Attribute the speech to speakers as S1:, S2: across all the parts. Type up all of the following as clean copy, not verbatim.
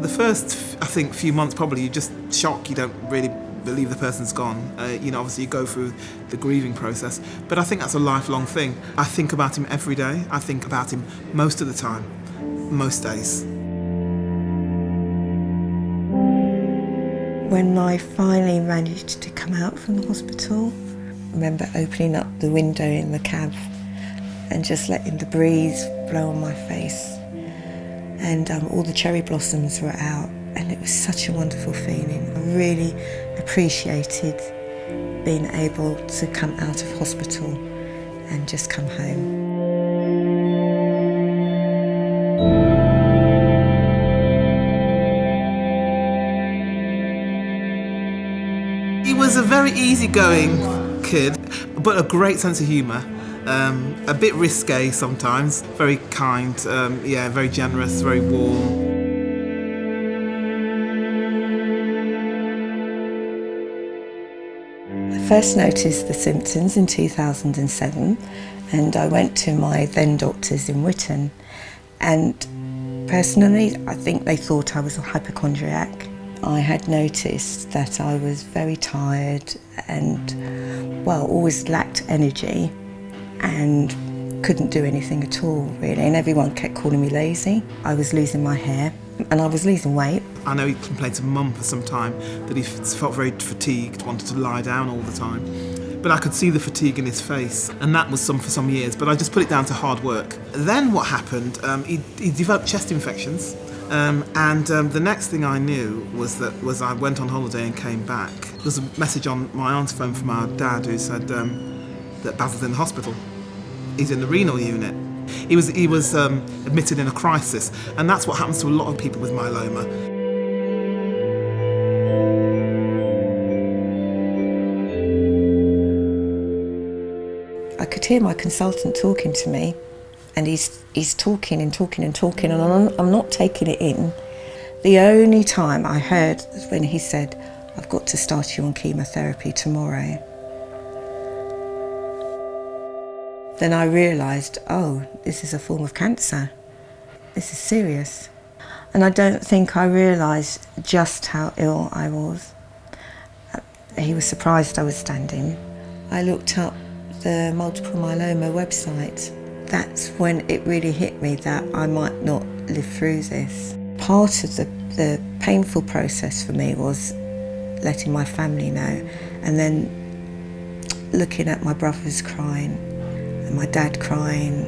S1: the first, I think, few months probably you're just shocked. You don't really believe the person's gone. Obviously you go through the grieving process, but I think that's a lifelong thing. I think about him every day. I think about him most of the time, most days.
S2: When I finally managed to come out from the hospital, I remember opening up the window in the cab and just letting the breeze blow on my face. And all the cherry blossoms were out, and it was such a wonderful feeling. I really appreciated being able to come out of hospital and just come home.
S1: He was a very easygoing kid, but a great sense of humour. A bit risque sometimes, very kind, very generous, very warm.
S2: I first noticed the symptoms in 2007, and I went to my then doctors in Whitton, and personally I think they thought I was a hypochondriac. I had noticed that I was very tired and, always lacked energy and couldn't do anything at all, really, and everyone kept calling me lazy. I was losing my hair and I was losing weight.
S1: I know he complained to Mum for some time that he felt very fatigued, wanted to lie down all the time. But I could see the fatigue in his face, and that was for some years, but I just put it down to hard work. Then what happened, he developed chest infections, and the next thing I knew was I went on holiday and came back. There was a message on my aunt's phone from our dad who said that Basil's in the hospital. He's in the renal unit. He was admitted in a crisis, and that's what happens to a lot of people with myeloma.
S2: I could hear my consultant talking to me, and he's talking and talking and talking, and I'm not taking it in. The only time I heard was when he said, "I've got to start you on chemotherapy tomorrow." Then I realised, oh, this is a form of cancer. This is serious. And I don't think I realised just how ill I was. He was surprised I was standing. I looked up the multiple myeloma website. That's when it really hit me that I might not live through this. Part of the painful process for me was letting my family know, and then looking at my brothers crying, and my dad crying,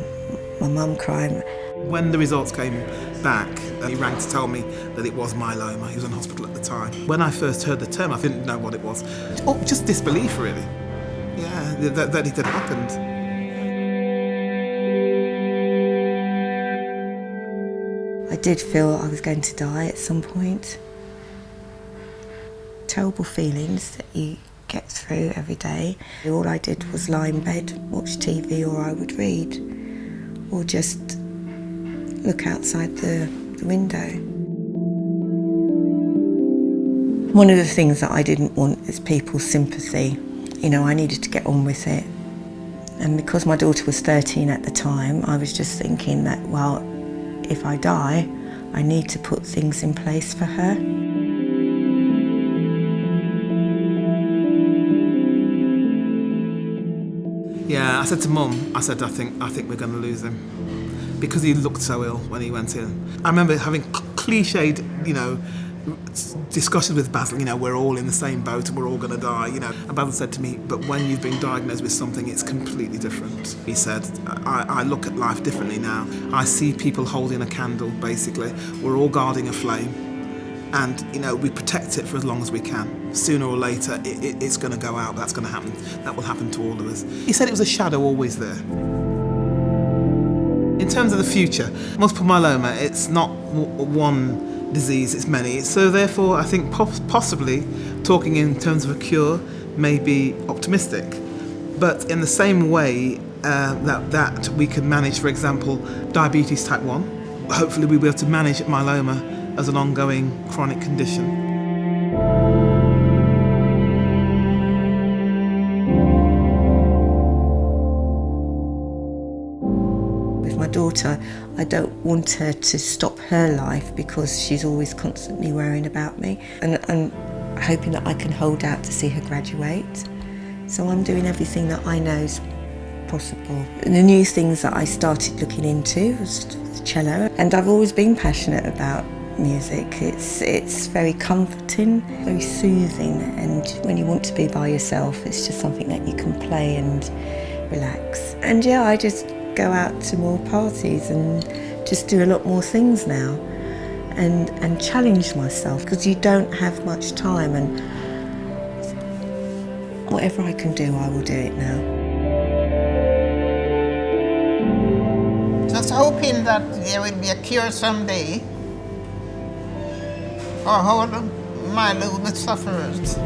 S2: my mum crying.
S1: When the results came back, he rang to tell me that it was myeloma. He was in hospital at the time. When I first heard the term, I didn't know what it was. Oh, just disbelief, really. Yeah, that it had happened.
S2: I did feel I was going to die at some point. Terrible feelings that you get through every day. All I did was lie in bed, watch TV, or I would read, or just look outside the window. One of the things that I didn't want is people's sympathy. I needed to get on with it. And because my daughter was 13 at the time, I was just thinking that, well, if I die, I need to put things in place for her.
S1: Yeah, I said to Mum, I think we're going to lose him, because he looked so ill when he went in. I remember having cliched, discussions with Basil, we're all in the same boat and we're all going to die, And Basil said to me, but when you've been diagnosed with something, it's completely different. He said, I look at life differently now. I see people holding a candle, basically. We're all guarding a flame. And, we protect it for as long as we can. Sooner or later, it's going to go out. That's going to happen. That will happen to all of us. He said it was a shadow always there. In terms of the future, multiple myeloma, it's not one disease, it's many. So therefore, I think possibly talking in terms of a cure may be optimistic. But in the same way that we can manage, for example, diabetes type 1, hopefully we'll be able to manage myeloma as an ongoing chronic condition. With
S2: my daughter, I don't want her to stop her life because she's always constantly worrying about me, and hoping that I can hold out to see her graduate. So I'm doing everything that I know is possible. And the new things that I started looking into was the cello, and I've always been passionate about music. It's very comforting, very soothing, and when you want to be by yourself, it's just something that you can play and relax. And yeah, I just go out to more parties and just do a lot more things now and challenge myself, because you don't have much time, and whatever I can do, I will do it now.
S3: Just hoping that there will be a cure someday for all my little sufferers.